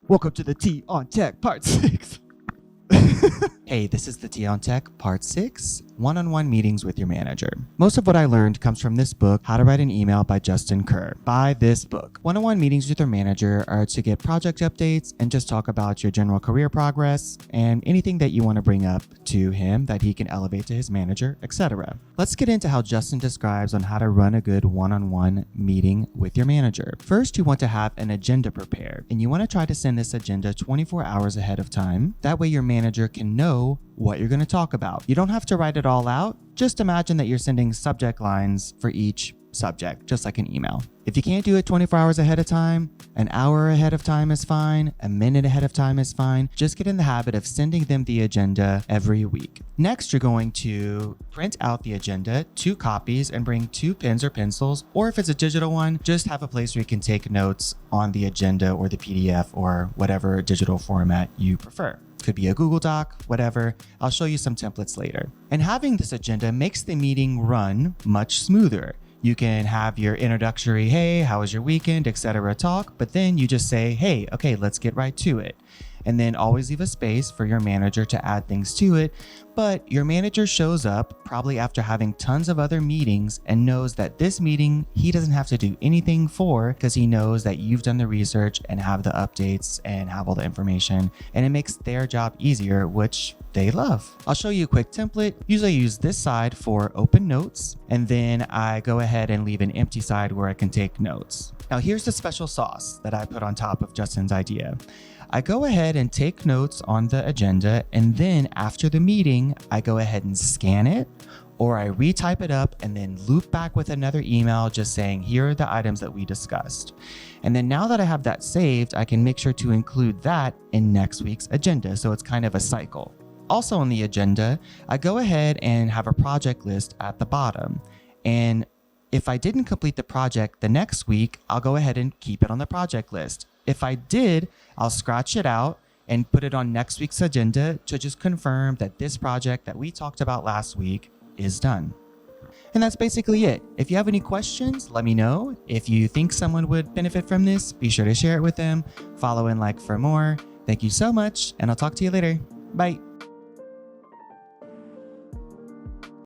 Welcome to the Tea on Tech Part 6. Hey, this is the Tea on Tech Part 6, one-on-one meetings with your manager. Most of what I learned comes from this book, How to Write an Email by Justin Kerr. Buy this book. One-on-one meetings with your manager are to get project updates and just talk about your general career progress and anything that you want to bring up to him that he can elevate to his manager, etc. Let's get into how Justin describes on how to run a good one-on-one meeting with your manager. First, you want to have an agenda prepared, and you want to try to send this agenda 24 hours ahead of time. That way your manager can know what you're going to talk about. You don't have to write it all out. Just imagine that you're sending subject lines for each subject, just like an email. If you can't do it 24 hours ahead of time, an hour ahead of time is fine, a minute ahead of time is fine. Just get in the habit of sending them the agenda every week. Next, you're going to print out the agenda, 2 copies, and bring 2 pens or pencils, or if it's a digital one, just have a place where you can take notes on the agenda or the PDF or whatever digital format you prefer. Could be a Google Doc, whatever. I'll show you some templates later. And having this agenda makes the meeting run much smoother. You can have your introductory, hey, how was your weekend, etc. talk, but then you just say, hey, okay, let's get right to it. And then always leave a space for your manager to add things to it. But your manager shows up probably after having tons of other meetings and knows that this meeting he doesn't have to do anything for because he knows that you've done the research and have the updates and have all the information, and it makes their job easier, which they love. I'll show you a quick template. Usually I use this side for open notes, and then I go ahead and leave an empty side where I can take notes. Now here's the special sauce that I put on top of Justin's idea. I go ahead and take notes on the agenda, and then after the meeting, I go ahead and scan it, or I retype it up and then loop back with another email just saying, here are the items that we discussed. And then now that I have that saved, I can make sure to include that in next week's agenda, so it's kind of a cycle. Also on the agenda, I go ahead and have a project list at the bottom. And if I didn't complete the project the next week, I'll go ahead and keep it on the project list. If I did, I'll scratch it out and put it on next week's agenda to just confirm that this project that we talked about last week is done. And that's basically it. If you have any questions, let me know. If you think someone would benefit from this, be sure to share it with them. Follow and like for more. Thank you so much, and I'll talk to you later. Bye.